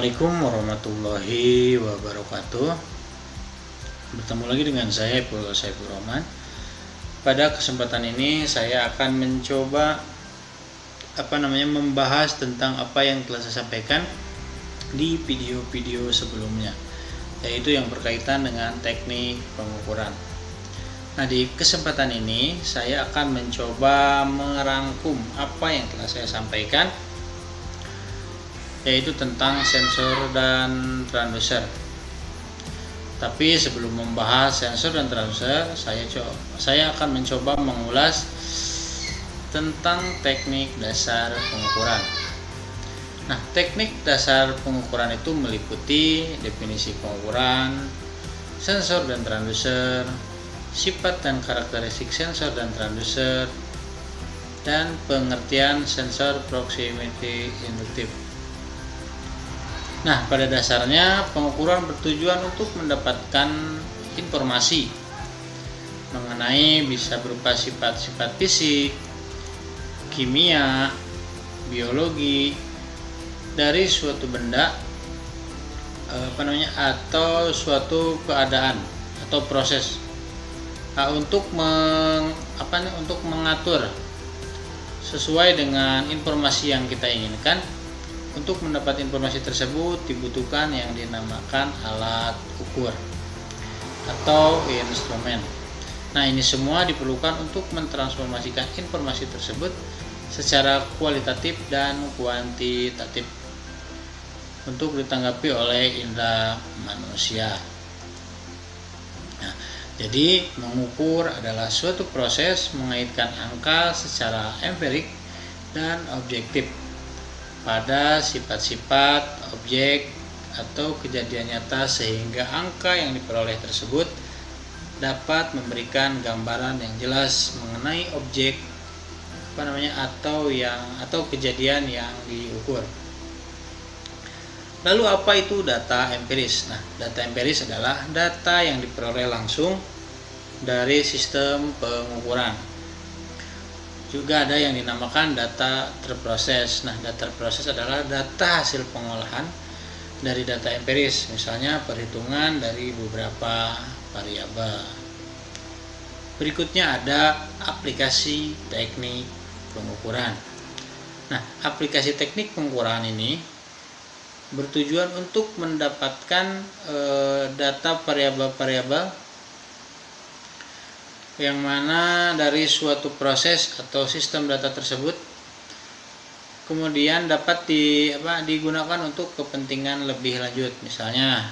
Assalamualaikum warahmatullahi wabarakatuh. Bertemu lagi dengan saya Ipul Saiful Rahman. Pada kesempatan ini saya akan mencoba membahas tentang apa yang telah saya sampaikan di video-video sebelumnya, yaitu yang berkaitan dengan teknik pengukuran. Nah, di kesempatan ini saya akan mencoba merangkum apa yang telah saya sampaikan, yaitu tentang sensor dan transducer. Tapi sebelum membahas sensor dan transducer, saya akan mencoba mengulas tentang teknik dasar pengukuran. Nah, teknik dasar pengukuran itu meliputi definisi pengukuran, sensor dan transducer, sifat dan karakteristik sensor dan transducer, dan pengertian sensor proximity induktif. Nah, pada dasarnya pengukuran bertujuan untuk mendapatkan informasi mengenai bisa berupa sifat-sifat fisik, kimia, biologi dari suatu benda atau suatu keadaan atau proses untuk mengatur sesuai dengan informasi yang kita inginkan. Untuk mendapat informasi tersebut dibutuhkan yang dinamakan alat ukur atau instrumen. Nah, ini semua diperlukan untuk mentransformasikan informasi tersebut secara kualitatif dan kuantitatif untuk ditanggapi oleh indera manusia. Nah, jadi mengukur adalah suatu proses mengaitkan angka secara empirik dan objektif pada sifat-sifat objek atau kejadian nyata, sehingga angka yang diperoleh tersebut dapat memberikan gambaran yang jelas mengenai objek atau kejadian yang diukur. Lalu apa itu data empiris? Nah, data empiris adalah data yang diperoleh langsung dari sistem pengukuran. Juga ada yang dinamakan data terproses. Nah, data terproses adalah data hasil pengolahan dari data empiris, misalnya perhitungan dari beberapa variabel. Berikutnya ada aplikasi teknik pengukuran. Nah, aplikasi teknik pengukuran ini bertujuan untuk mendapatkan data variabel-variabel yang mana dari suatu proses atau sistem data tersebut kemudian dapat digunakan untuk kepentingan lebih lanjut, misalnya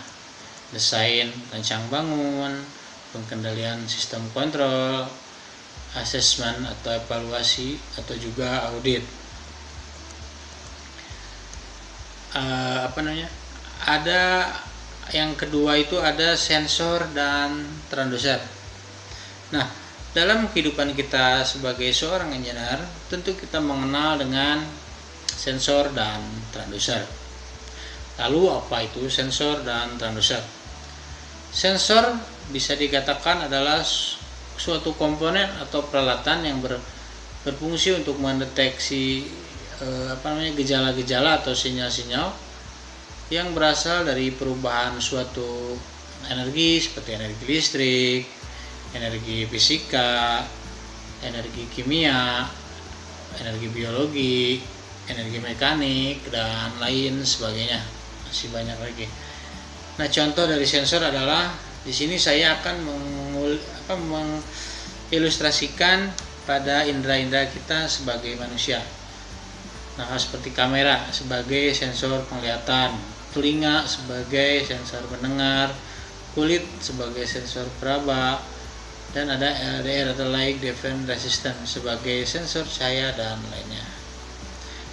desain rancang bangun, pengendalian sistem kontrol, asesmen atau evaluasi, atau juga audit. Ada yang kedua itu ada sensor dan transducer. Nah, dalam kehidupan kita sebagai seorang engineer, tentu kita mengenal dengan sensor dan transducer. Lalu apa itu sensor dan transducer? Sensor bisa dikatakan adalah suatu komponen atau peralatan yang berfungsi untuk mendeteksi gejala-gejala atau sinyal-sinyal yang berasal dari perubahan suatu energi seperti energi listrik, energi fisika, energi kimia, energi biologi, energi mekanik, dan lain sebagainya. Masih banyak lagi. Nah, contoh dari sensor adalah di sini saya akan mengilustrasikan pada indera-indera kita sebagai manusia. Nah, seperti kamera sebagai sensor penglihatan, telinga sebagai sensor mendengar, kulit sebagai sensor peraba, dan ada LDR atau Light Difference Resistance sebagai sensor cahaya dan lainnya.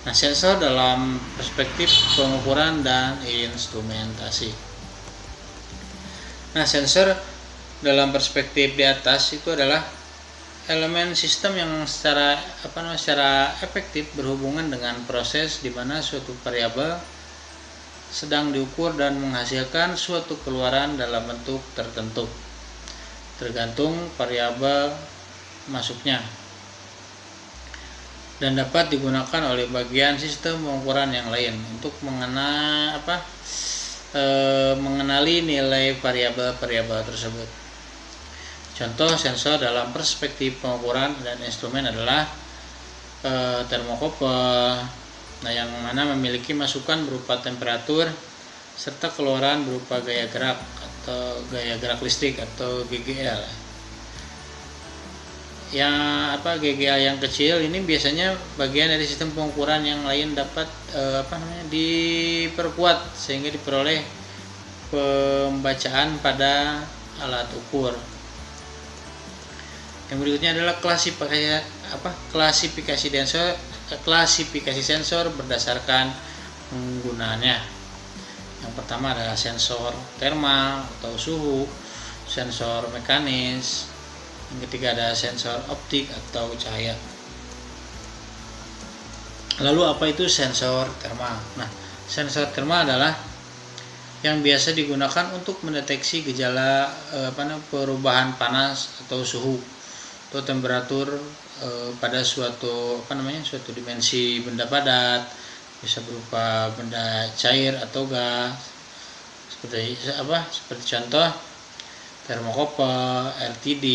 Nah, sensor dalam perspektif pengukuran dan instrumentasi. Nah, sensor dalam perspektif di atas itu adalah elemen sistem yang secara efektif berhubungan dengan proses di mana suatu variabel sedang diukur dan menghasilkan suatu keluaran dalam bentuk tertentu tergantung variabel masuknya. dan dapat digunakan oleh bagian sistem pengukuran yang lain untuk mengenali nilai variabel tersebut. Contoh sensor dalam perspektif pengukuran dan instrumen adalah termokouple, yang mana memiliki masukan berupa temperatur serta keluaran berupa gaya gerak listrik atau GGL. GGL yang kecil ini biasanya bagian dari sistem pengukuran yang lain dapat diperkuat sehingga diperoleh pembacaan pada alat ukur. Yang berikutnya adalah klasifikasi sensor berdasarkan penggunaannya. Yang pertama adalah sensor termal atau suhu, sensor mekanis. Yang ketiga ada sensor optik atau cahaya. Lalu apa itu sensor termal? Nah, sensor termal adalah yang biasa digunakan untuk mendeteksi gejala perubahan panas atau suhu atau temperatur pada suatu dimensi benda padat, bisa berupa benda cair atau gas. Seperti contoh termokouple, RTD,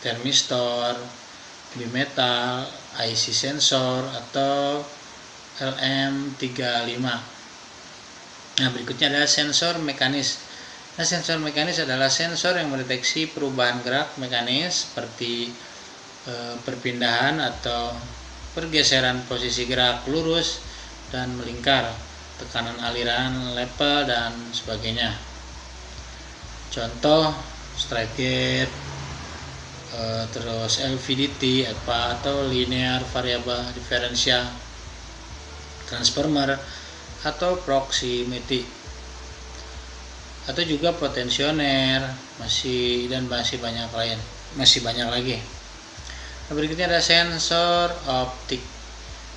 termistor, bimetal, IC sensor atau LM35. Nah, berikutnya adalah sensor mekanis. Nah, sensor mekanis adalah sensor yang mendeteksi perubahan gerak mekanis seperti perpindahan atau pergeseran posisi gerak lurus dan melingkar, tekanan aliran, level, dan sebagainya. Contoh straight gauge, terus LVDT atau linear variable differential transformer atau proximity, atau juga potensioner, masih banyak lagi. Nah, berikutnya ada sensor optik.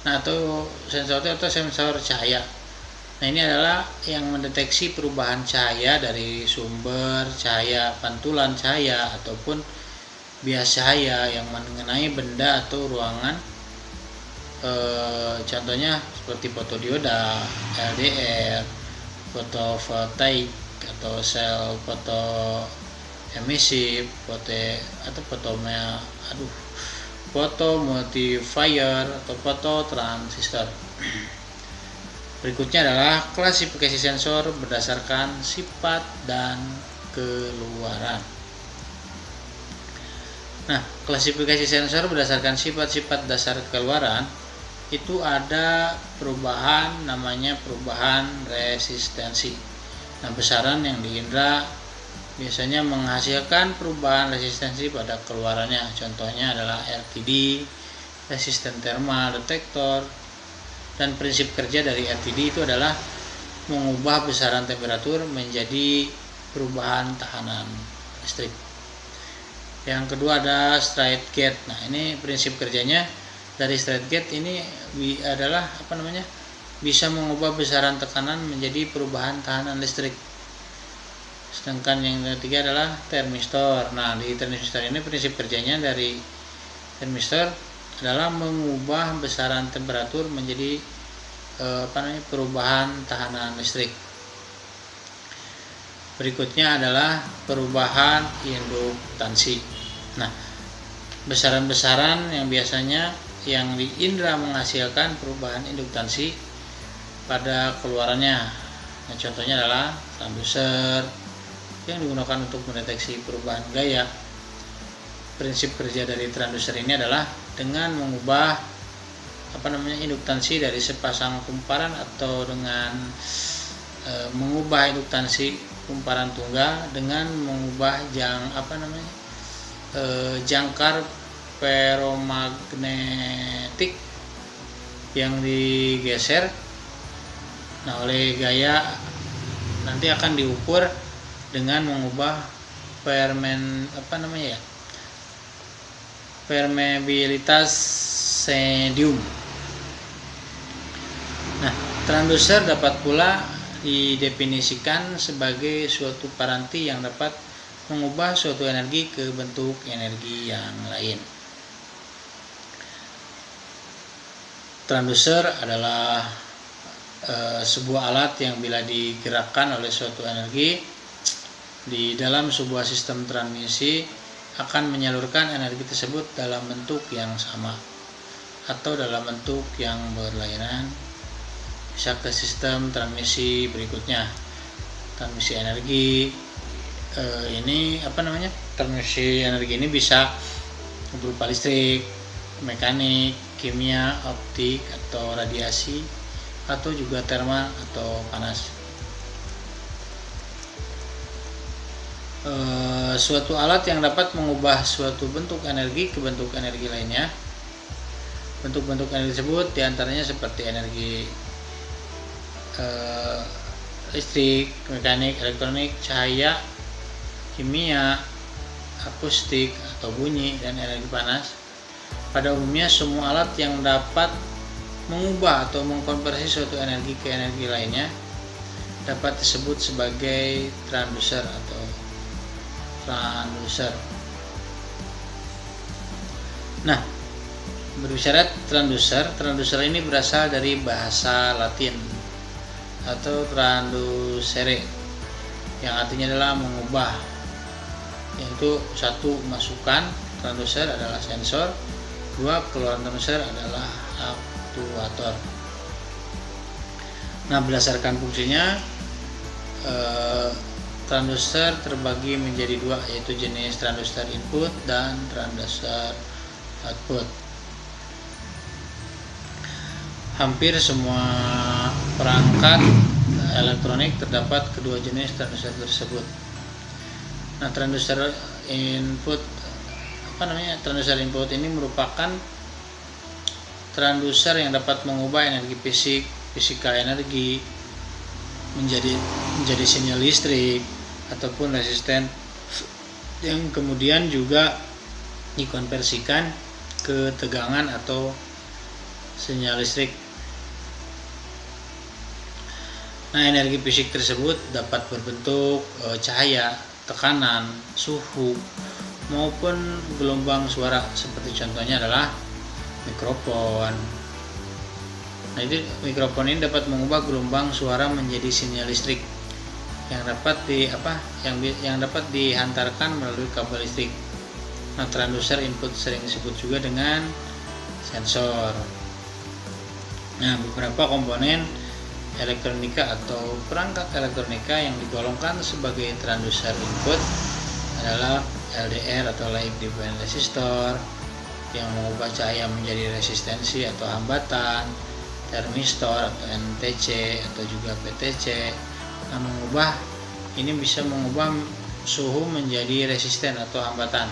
Nah, atau sensor optik atau sensor cahaya. Nah, ini adalah yang mendeteksi perubahan cahaya dari sumber cahaya, pantulan cahaya ataupun bias cahaya yang mengenai benda atau ruangan. Contohnya seperti fotodioda, LDR, fotovoltaik atau sel fotoemisif, fotomultiplier atau fototransistor. Berikutnya adalah klasifikasi sensor berdasarkan sifat dan keluaran. Nah, klasifikasi sensor berdasarkan sifat-sifat dasar keluaran itu ada namanya perubahan resistensi. Nah, besaran yang diindra biasanya menghasilkan perubahan resistensi pada keluarannya. Contohnya adalah RTD, resisten thermal detektor. Dan prinsip kerja dari RTD itu adalah mengubah besaran temperatur menjadi perubahan tahanan listrik. Yang kedua ada straight gauge. Nah, ini prinsip kerjanya dari straight gauge ini adalah bisa mengubah besaran tekanan menjadi perubahan tahanan listrik. Sedangkan yang ketiga adalah termistor. Nah, di termistor ini prinsip kerjanya dari termistor adalah mengubah besaran temperatur menjadi perubahan tahanan listrik. Berikutnya adalah perubahan induktansi. Nah, besaran-besaran yang biasanya yang diindra menghasilkan perubahan induktansi pada keluarannya. Nah, contohnya adalah transducer yang digunakan untuk mendeteksi perubahan gaya. Prinsip kerja dari transducer ini adalah dengan mengubah induktansi dari sepasang kumparan atau dengan mengubah induktansi kumparan tunggal dengan mengubah jangkar ferromagnetik yang digeser. Nah, oleh gaya nanti akan diukur dengan mengubah permeabilitas medium. Nah, transducer dapat pula didefinisikan sebagai suatu paranti yang dapat mengubah suatu energi ke bentuk energi yang lain. Transducer adalah sebuah alat yang bila digerakkan oleh suatu energi di dalam sebuah sistem transmisi akan menyalurkan energi tersebut dalam bentuk yang sama atau dalam bentuk yang berlainan, bisa ke sistem transmisi berikutnya. Transmisi energi transmisi energi ini bisa berupa listrik, mekanik, kimia, optik atau radiasi, atau juga termal atau panas. Suatu alat yang dapat mengubah suatu bentuk energi ke bentuk energi lainnya. Bentuk-bentuk energi tersebut diantaranya seperti energi listrik, mekanik, elektronik, cahaya, kimia, akustik atau bunyi, dan energi panas. Pada umumnya semua alat yang dapat mengubah atau mengkonversi suatu energi ke energi lainnya dapat disebut sebagai transducer atau transducer. Nah, berbicara transducer ini berasal dari bahasa Latin atau transducere, yang artinya adalah mengubah, yaitu satu, masukan transducer adalah sensor, dua, keluaran transducer adalah aktuator. Nah, berdasarkan fungsinya, transducer terbagi menjadi dua, yaitu jenis transducer input dan transducer output. Hampir semua perangkat elektronik terdapat kedua jenis transducer tersebut. Nah, transducer input ini merupakan transducer yang dapat mengubah energi fisikal energi menjadi sinyal listrik ataupun resisten, yang kemudian juga dikonversikan ke tegangan atau sinyal listrik. Nah, energi fisik tersebut dapat berbentuk cahaya, tekanan, suhu, maupun gelombang suara. Seperti contohnya adalah mikrofon. Nah, itu mikrofon ini dapat mengubah gelombang suara menjadi sinyal listrik yang dapat dihantarkan melalui kabel listrik. Nah, transducer input sering disebut juga dengan sensor. Nah, beberapa komponen elektronika atau perangkat elektronika yang digolongkan sebagai transducer input adalah LDR atau light dependent resistor yang mengubah cahaya menjadi resistensi atau hambatan, termistor atau NTC atau juga PTC. Nah, ini bisa mengubah suhu menjadi resisten atau hambatan.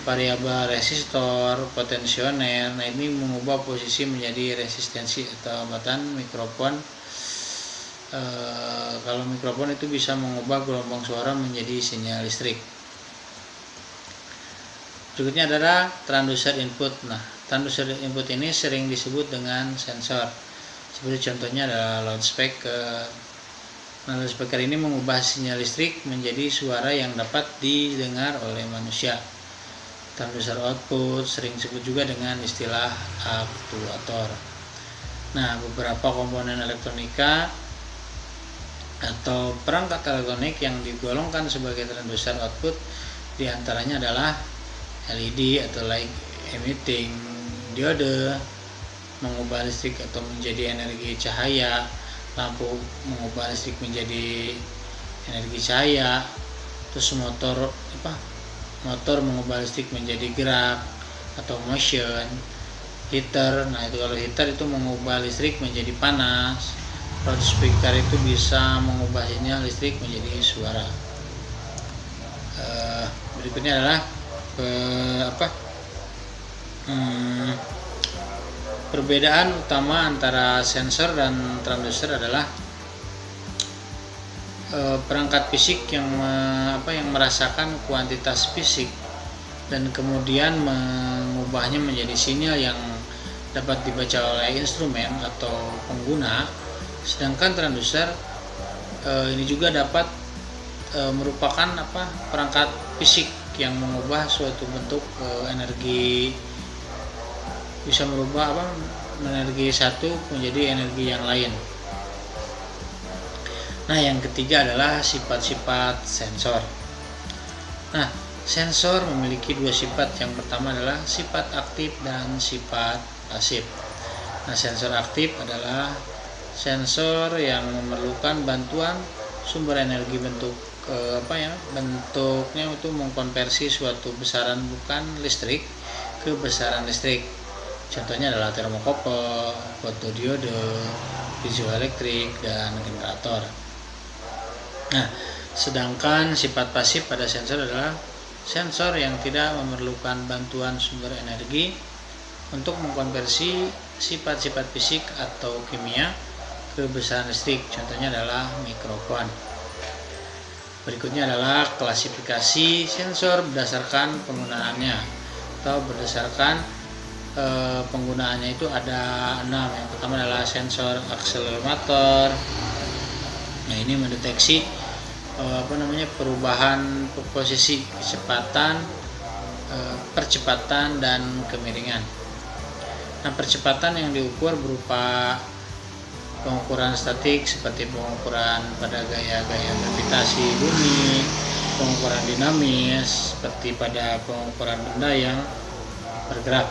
Variabel resistor, potensioner, nah ini mengubah posisi menjadi resistensi atau hambatan. Mikrofon, kalau mikrofon itu bisa mengubah gelombang suara menjadi sinyal listrik. Berikutnya adalah transducer input. Nah, transducer input ini sering disebut dengan sensor. Seperti contohnya adalah loudspeaker. Nah, loudspeaker ini mengubah sinyal listrik menjadi suara yang dapat didengar oleh manusia. Transducer output sering disebut juga dengan istilah aktuator. Nah, beberapa komponen elektronika atau perangkat elektronik yang digolongkan sebagai transducer output diantaranya adalah LED atau light emitting diode, mengubah listrik atau menjadi energi cahaya, lampu mengubah listrik menjadi energi cahaya, terus motor mengubah listrik menjadi gerak atau motion, heater. Nah, itu kalau heater itu mengubah listrik menjadi panas, loudspeaker itu bisa mengubah sinyal listrik menjadi suara. Berikutnya adalah perbedaan utama antara sensor dan transducer adalah perangkat fisik yang merasakan kuantitas fisik dan kemudian mengubahnya menjadi sinyal yang dapat dibaca oleh instrumen atau pengguna. Sedangkan transducer ini juga dapat merupakan perangkat fisik yang mengubah suatu bentuk energi, bisa merubah energi satu menjadi energi yang lain. Nah, yang ketiga adalah sifat-sifat sensor. Nah, sensor memiliki dua sifat. Yang pertama adalah sifat aktif dan sifat pasif. Nah, sensor aktif adalah sensor yang memerlukan bantuan sumber energi bentuknya itu mengkonversi suatu besaran bukan listrik ke besaran listrik. Contohnya adalah termokouple, fotodiode, piezoelektrik, dan generator. Nah, sedangkan sifat pasif pada sensor adalah sensor yang tidak memerlukan bantuan sumber energi untuk mengkonversi sifat-sifat fisik atau kimia ke besaran listrik. Contohnya adalah mikrofon. Berikutnya adalah klasifikasi sensor berdasarkan penggunaannya atau berdasarkan penggunaannya itu ada 6. Yang pertama adalah sensor akselerometer. Nah, ini mendeteksi perubahan posisi, kecepatan, percepatan dan kemiringan. Nah, percepatan yang diukur berupa pengukuran statik seperti pengukuran pada gaya-gaya gravitasi bumi, pengukuran dinamis seperti pada pengukuran benda yang bergerak.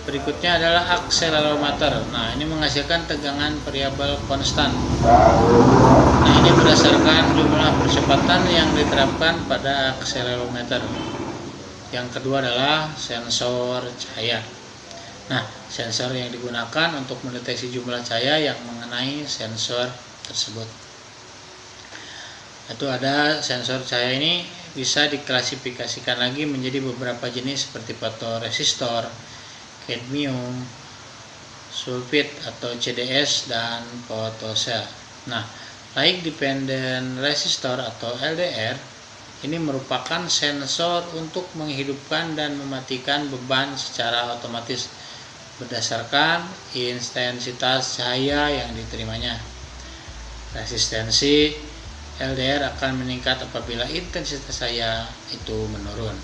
Berikutnya adalah akselerometer. Nah, ini menghasilkan tegangan variabel konstan. Nah, ini berdasarkan jumlah percepatan yang diterapkan pada akselerometer. Yang kedua adalah sensor cahaya. Nah, sensor yang digunakan untuk mendeteksi jumlah cahaya yang mengenai sensor tersebut. Itu ada sensor cahaya ini bisa diklasifikasikan lagi menjadi beberapa jenis seperti fotoresistor, kadmium, sulfit atau CDS, dan fotosel. Nah, light dependent resistor atau LDR ini merupakan sensor untuk menghidupkan dan mematikan beban secara otomatis berdasarkan intensitas cahaya yang diterimanya. Resistensi LDR akan meningkat apabila intensitas cahaya itu menurun.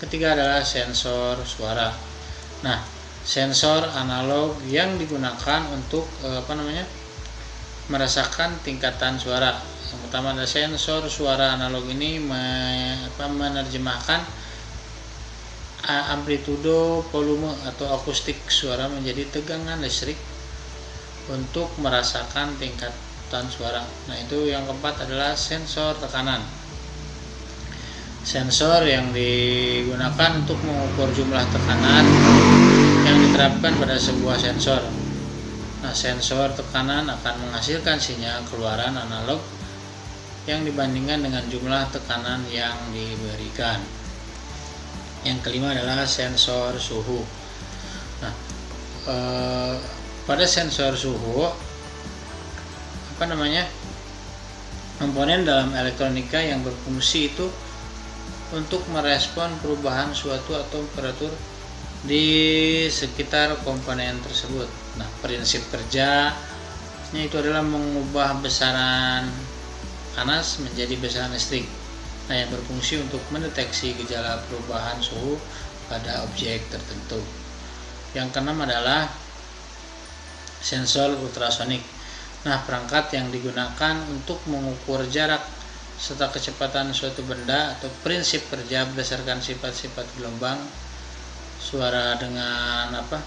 Ketiga adalah sensor suara. Nah, sensor analog yang digunakan untuk merasakan tingkatan suara. Yang pertama adalah sensor suara analog ini menerjemahkan amplitudo, volume atau akustik suara menjadi tegangan listrik untuk merasakan tingkatan suara. Nah, itu yang keempat adalah sensor tekanan. Sensor yang digunakan untuk mengukur jumlah tekanan yang diterapkan pada sebuah sensor. Nah, sensor tekanan akan menghasilkan sinyal keluaran analog yang dibandingkan dengan jumlah tekanan yang diberikan. Yang kelima adalah sensor suhu. Nah, pada sensor suhu komponen dalam elektronika yang berfungsi itu untuk merespon perubahan suatu atau temperatur di sekitar komponen tersebut. Nah, prinsip kerjanya itu adalah mengubah besaran panas menjadi besaran listrik. Nah, yang berfungsi untuk mendeteksi gejala perubahan suhu pada objek tertentu. Yang keenam adalah sensor ultrasonik. Nah, perangkat yang digunakan untuk mengukur jarak serta kecepatan suatu benda atau prinsip kerja berdasarkan sifat-sifat gelombang suara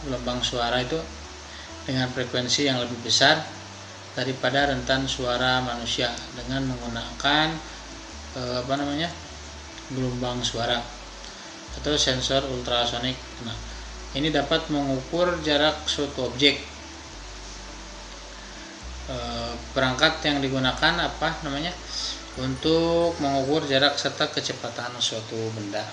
gelombang suara itu dengan frekuensi yang lebih besar daripada rentan suara manusia dengan menggunakan gelombang suara atau sensor ultrasonik. Nah, ini dapat mengukur jarak suatu objek. Perangkat yang digunakan untuk mengukur jarak serta kecepatan suatu benda.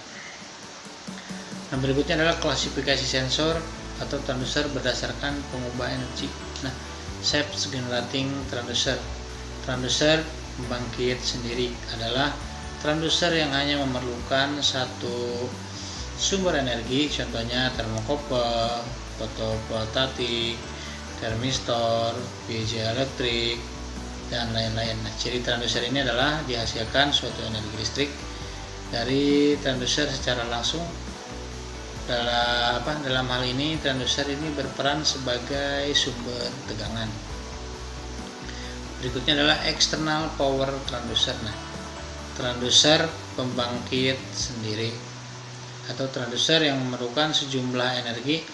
Nah, berikutnya adalah klasifikasi sensor atau transducer berdasarkan pengubah energi. Nah, self generating transducer. Transducer pembangkit sendiri adalah transducer yang hanya memerlukan satu sumber energi, contohnya termokouple, fotovoltaik, termistor, piezoelektrik, dan lain-lain. Nah, ciri transducer ini adalah dihasilkan suatu energi listrik dari transducer secara langsung Dalam hal ini transducer ini berperan sebagai sumber tegangan. Berikutnya adalah external power transducer. Nah, transducer pembangkit sendiri atau transducer yang memerlukan sejumlah energi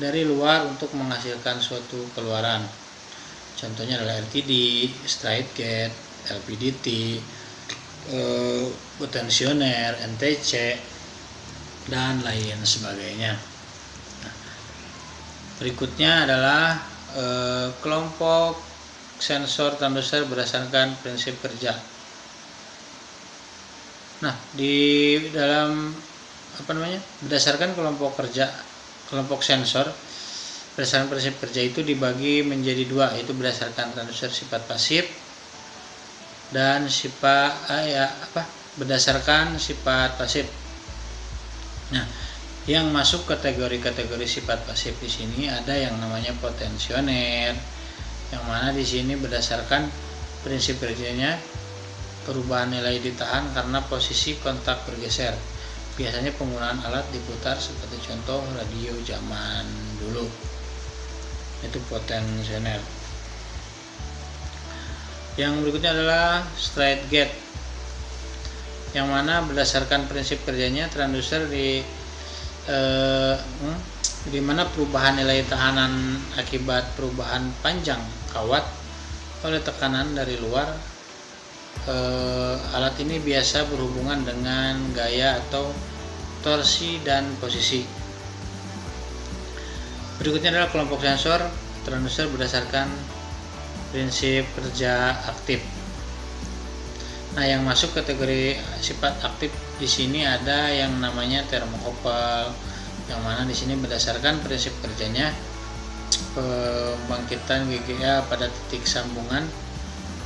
dari luar untuk menghasilkan suatu keluaran. Contohnya adalah LTD, straight gate, LVDT, potensioner, NTC, dan lain sebagainya. Nah, berikutnya adalah kelompok sensor transducer berdasarkan prinsip kerja. Nah, di dalam berdasarkan kelompok sensor berdasarkan prinsip kerja itu dibagi menjadi dua, yaitu berdasarkan transducer sifat pasif dan berdasarkan sifat pasif. Nah, yang masuk kategori sifat pasif di sini ada yang namanya potensioner, yang mana di sini berdasarkan prinsip kerjanya perubahan nilai ditahan karena posisi kontak bergeser. Biasanya penggunaan alat diputar seperti contoh radio zaman dulu. Itu potensioner. Yang berikutnya adalah straight gate, yang mana berdasarkan prinsip kerjanya transducer di mana perubahan nilai tahanan akibat perubahan panjang kawat oleh tekanan dari luar. Alat ini biasa berhubungan dengan gaya atau torsi dan posisi. Berikutnya adalah kelompok sensor transducer berdasarkan prinsip kerja aktif. Nah, yang masuk kategori sifat aktif di sini ada yang namanya thermocouple, yang mana di sini berdasarkan prinsip kerjanya pembangkitan GGA pada titik sambungan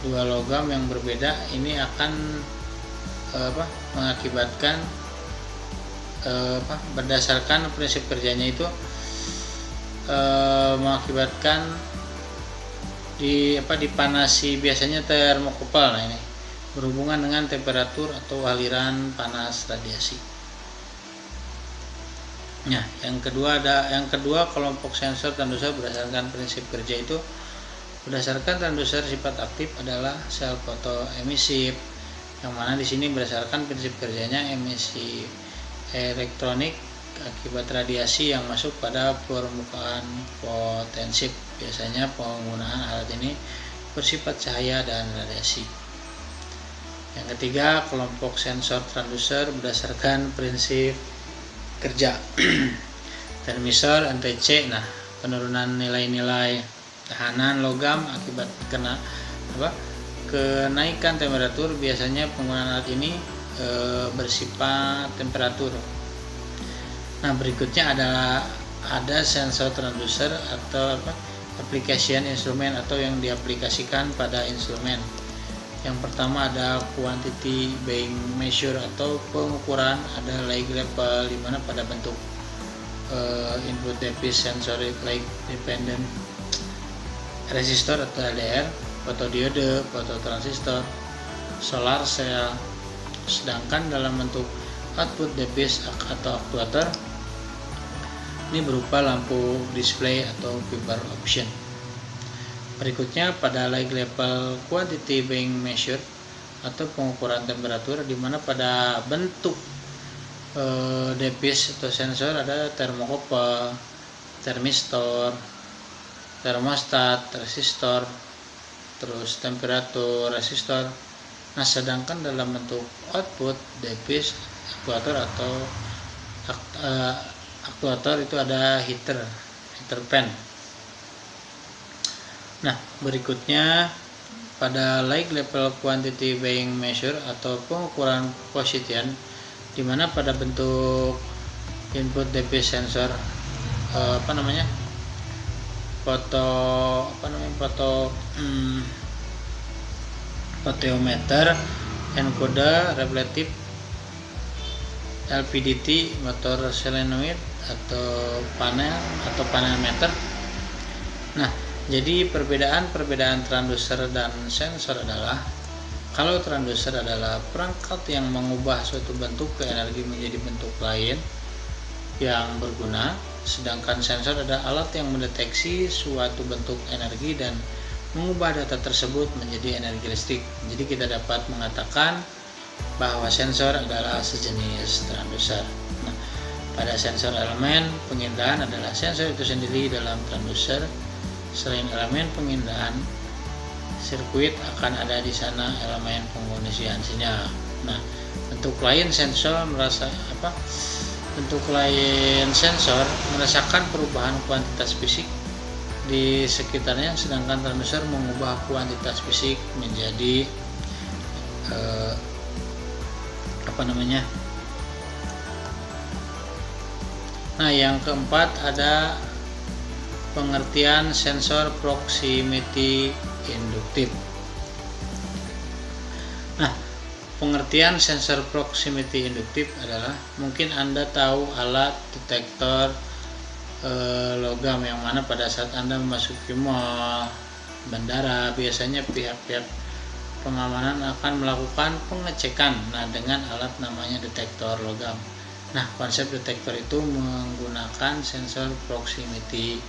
dua logam yang berbeda ini akan mengakibatkan berdasarkan prinsip kerjanya itu mengakibatkan dipanasi, biasanya termokupal. Nah, ini berhubungan dengan temperatur atau aliran panas radiasi. Nah, yang kedua kelompok sensor transducer berdasarkan prinsip kerja itu berdasarkan transducer sifat aktif adalah sel fotoemisif, yang mana di sini berdasarkan prinsip kerjanya emisi elektronik akibat radiasi yang masuk pada permukaan potensif. Biasanya penggunaan alat ini bersifat cahaya dan radiasi. Yang ketiga, kelompok sensor transducer berdasarkan prinsip kerja termisor NTC. Nah, penurunan nilai-nilai tahanan logam akibat kenaikan temperatur. Biasanya penggunaan alat ini bersifat temperatur. Nah, berikutnya ada sensor transducer atau application instrument atau yang diaplikasikan pada instrumen. Yang pertama ada quantity being measure atau pengukuran, ada light level di mana pada bentuk input device sensory light dependent resistor atau LDR, fotodiode, fototransistor, solar cell. Sedangkan dalam bentuk output device atau aktuator ini berupa lampu display atau fiber option. Berikutnya pada light level quantity being measured atau pengukuran temperatur, di mana pada bentuk device atau sensor ada thermocouple, termistor, termostat, resistor, terus temperatur, resistor. Nah, sedangkan dalam bentuk output device, aktuator atau aktuator itu ada heater fan. Nah, berikutnya pada light level quantity being measure atau pengukuran position, di mana pada bentuk input device sensor potentiometer, encoder, reflective, LVDT, motor solenoid atau panel meter. Nah, jadi perbedaan transducer dan sensor adalah, kalau transducer adalah perangkat yang mengubah suatu bentuk ke energi menjadi bentuk lain, yang berguna, sedangkan sensor adalah alat yang mendeteksi suatu bentuk energi dan mengubah data tersebut menjadi energi listrik. Jadi kita dapat mengatakan bahwa sensor adalah sejenis transducer. Nah, pada sensor elemen pengindahan adalah sensor itu sendiri dalam transducer. Selain elemen pengindahan, sirkuit akan ada di sana elemen pengkondisian sinyal. Nah, bentuk lain sensor merasakan perubahan kuantitas fisik di sekitarnya, sedangkan transducer mengubah kuantitas fisik menjadi Nah, yang keempat ada pengertian sensor proximity induktif. Nah, pengertian sensor proximity induktif adalah, mungkin Anda tahu alat detektor logam yang mana pada saat Anda memasuki mall, bandara, biasanya pihak-pihak pengamanan akan melakukan pengecekan dengan alat namanya detektor logam. Nah, konsep detektor itu menggunakan sensor proximity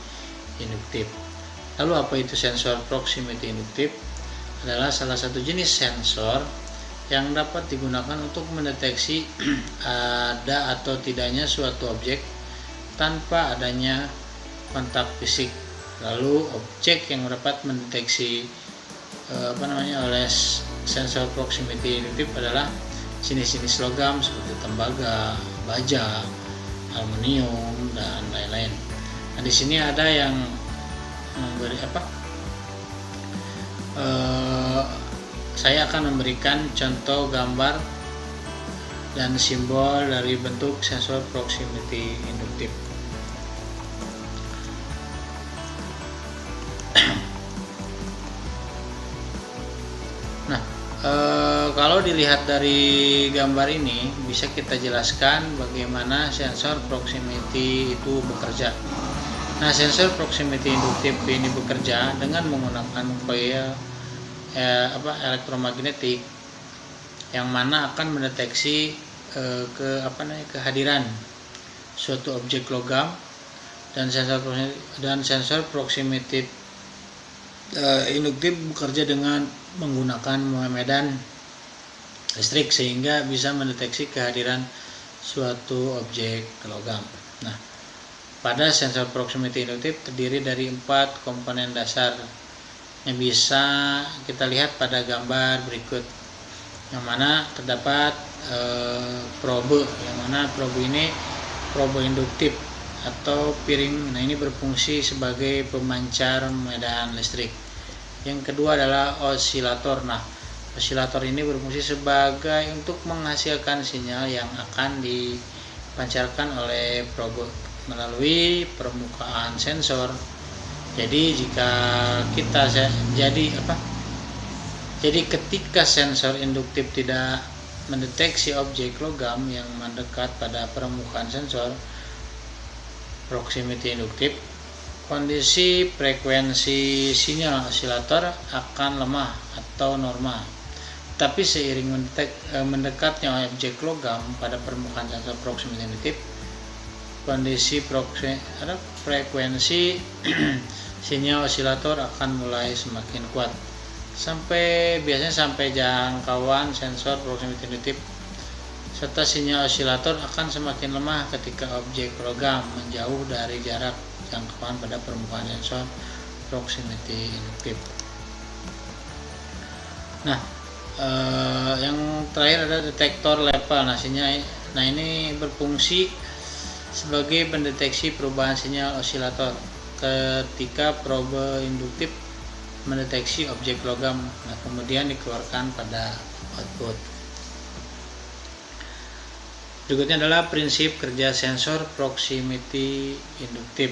induktif. Lalu apa itu sensor proximity induktif? Adalah salah satu jenis sensor yang dapat digunakan untuk mendeteksi ada atau tidaknya suatu objek tanpa adanya kontak fisik. Lalu objek yang dapat mendeteksi oleh sensor proximity induktif adalah jenis-jenis logam seperti tembaga, baja, aluminium, dan lain-lain. Nah, di sini ada yang memberi saya akan memberikan contoh gambar dan simbol dari bentuk sensor proximity induktif. Nah, kalau dilihat dari gambar ini bisa kita jelaskan bagaimana sensor proximity itu bekerja. Nah, sensor proximity induktif ini bekerja dengan menggunakan koil elektromagnetik yang mana akan mendeteksi kehadiran suatu objek logam, dan sensor proximity induktif bekerja dengan menggunakan medan listrik sehingga bisa mendeteksi kehadiran suatu objek logam. Nah, pada sensor proximity induktif terdiri dari 4 komponen dasar yang bisa kita lihat pada gambar berikut, yang mana terdapat probe, yang mana probe ini probe induktif atau piring. Nah, ini berfungsi sebagai pemancar medan listrik. Yang kedua adalah osilator. Nah, osilator ini berfungsi sebagai untuk menghasilkan sinyal yang akan dipancarkan oleh probe melalui permukaan sensor. Jadi ketika sensor induktif tidak mendeteksi objek logam yang mendekat pada permukaan sensor proximity induktif, kondisi frekuensi sinyal osilator akan lemah atau normal. Tapi seiring mendekatnya objek logam pada permukaan sensor proximity induktif, kondisi frekuensi sinyal osilator akan mulai semakin kuat biasanya sampai jangkauan sensor proximity induktif, serta sinyal osilator akan semakin lemah ketika objek logam menjauh dari jarak jangkauan pada permukaan sensor proximity induktif. Nah, yang terakhir ada detektor level. Nah, ini berfungsi sebagai pendeteksi perubahan sinyal osilator ketika probe induktif mendeteksi objek logam, kemudian dikeluarkan pada output. Berikutnya adalah prinsip kerja sensor proximity induktif.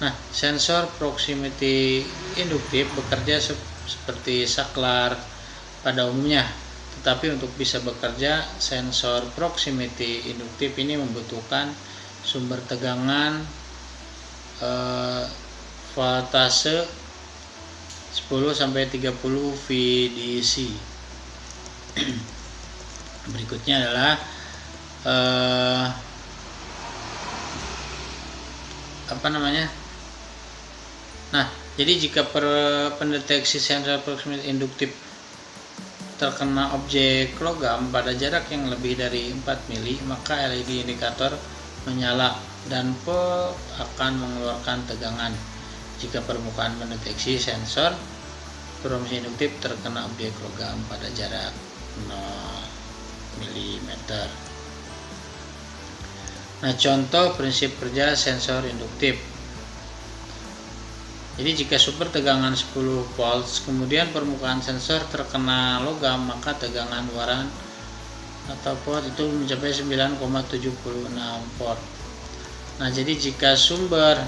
Nah, sensor proximity induktif bekerja seperti saklar pada umumnya, tetapi untuk bisa bekerja, sensor proximity induktif ini membutuhkan sumber tegangan voltase 10-30 VDC. Berikutnya adalah apa namanya. Nah, jadi jika pendeteksi sensor proximity induktif terkena objek logam pada jarak yang lebih dari 4 mili, maka LED indikator menyala dan pot akan mengeluarkan tegangan. Jika permukaan mendeteksi sensor proximity induktif terkena objek logam pada jarak 0 mm. Nah, contoh prinsip kerja sensor induktif. Jadi jika sumber tegangan 10 volt, kemudian permukaan sensor terkena logam, maka tegangan luaran atau pot itu mencapai 9,76 volt. Nah, jadi jika sumber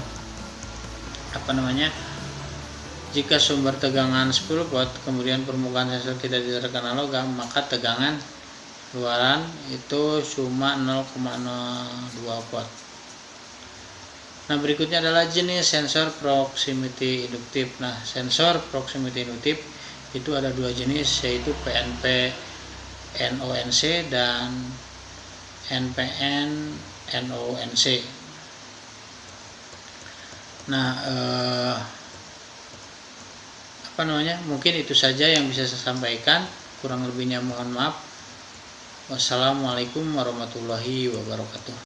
jika sumber tegangan 10 volt, kemudian permukaan sensor tidak terkena logam, maka tegangan luaran itu cuma 0,02 volt. Nah, berikutnya adalah jenis sensor proximity induktif. Nah, sensor proximity induktif itu ada dua jenis, yaitu PNP NONC dan NPN NONC. Nah, mungkin itu saja yang bisa saya sampaikan. Kurang lebihnya mohon maaf. Wassalamualaikum warahmatullahi wabarakatuh.